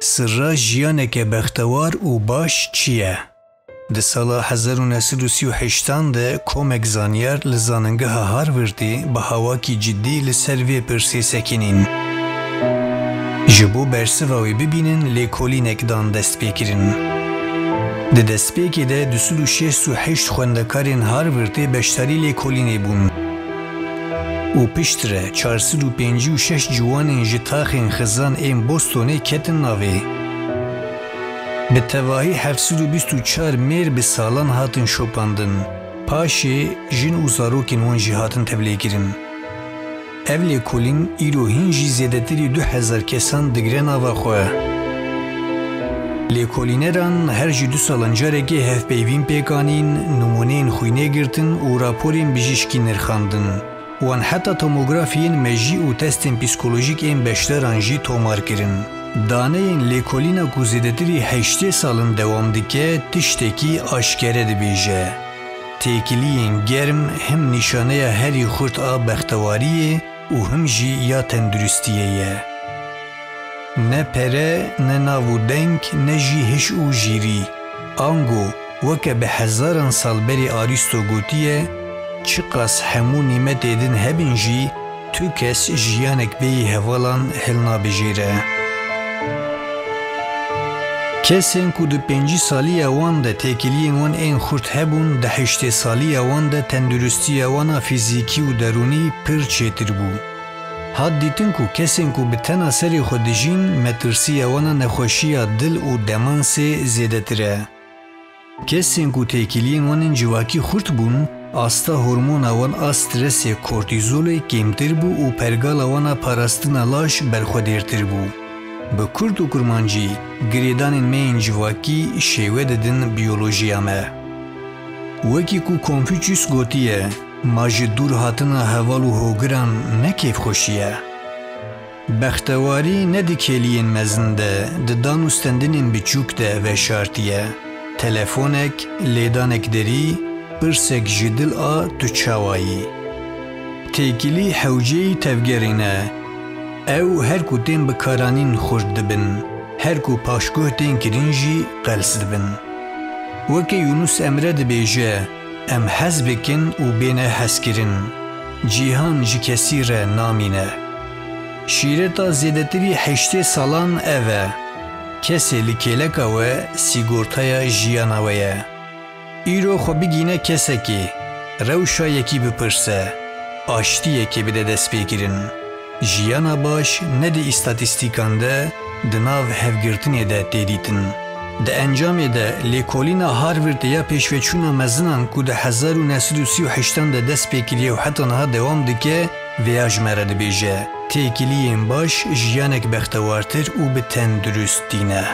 سرا جیانک بختوار و باش چیه؟ ده سال 1938 ده کومک زانیار لزاننگه هاروردی به هواکی جدی لسروی پرسی سکنین. جبو برسواوی ببینن لیکولینک دان دست بکرین. ده دست بکی ده 268 خوندکارین هاروردی بشتری لیکولینی بون. و پشتره 456 جوانین جتاخین خزان این بوستونه کتن ناوی. به تواهی 724 میر به سالان هاتن شوپاندن. پاشی جن و زاروکین وان جی هاتن تبلیغ گرن. اف لیکولین ایرو هنجی زیادتری 2000 کسان دگره ناوا خواه. لیکولینران هر جی 2 سالنجارگی هف پیوین پیکانین نمونین خوینه گرتن و راپورین بجیشکی نرخاندن. وان حتی توموگرافیین مجی و تستین پسیکولوژیک این بشتران جی تومار کرن. دانه این لیکولینا گزیدتری 8 سالن دوام دکه تشتکی آشکره دبیجه. تیکیلین گرم هم نشانه هری خورد آب بختواریه و هم جی یا تندرستیه. نه پره نه ناودنگ نه جی هش او جیری. آنگو وکه به 1000 سال بری آریستو گوتیه چقاس همو نیمه دیدن هبین جی تو کس جیانک بی هوالان هلنا بجیره. کسین که ده 5 سالی اوان ده تکیلی وان این خورد هبون ده 8 سالی اوان ده تندرستی اوان فیزیکی و درونی پر چیتر بو. حد دیتن که کسین که به تن اثر خودجین مترسی اوان نخوشی دل و دمانس زیده تره. کسین که تکیلی وان جواکی خورد بون آستا هورمون اوان استرس کورتیزول کمتر بو و پرگال اوان پاراستن لاش برخودیرتر بو. به کرد و کرمانجی گریدان مین جواکی شیوه ددن بیولوژیامه. وکی کو کنفوچیوس گوتیه ماج دور هاتنا هوال و هوگران نکیف خوشیه. بختواری ندیکلین مزنده ددان استندین بچوک ده و شارتیه. تلفونک لیدانک دری برسک جدل تو چاوایی. تیکیلی حوجی تفگرینه او هر کو تین بکارانین خورد دبن، هر کو پاشگوه تین کرینجی قلس دبن. وکی یونس امره دبیجه ام حز بکن و بینه حز کرن. جیهان جی کسی را نامینه. شیرتا زیدتری 8 سالان اوه. کسی لکیلکا و سیگورتای جیاناویه. ایرو خو بگینه کسی که روشا یکی بپرسه. آشتی یکی بده دست بگیرن. جیانا باش ندی استاتیستیکان ده دناو هفگرتنی ده دیدیتن. ده انجام ده لیکولینا هارورد یا پیشوچونا مزنان که ده 1938 ده دست پیکلیه و حتی نها دوام دکه ویاج مرد بیجه. تیکیلین باش جیانک بختوارتر و به تندرست دینه.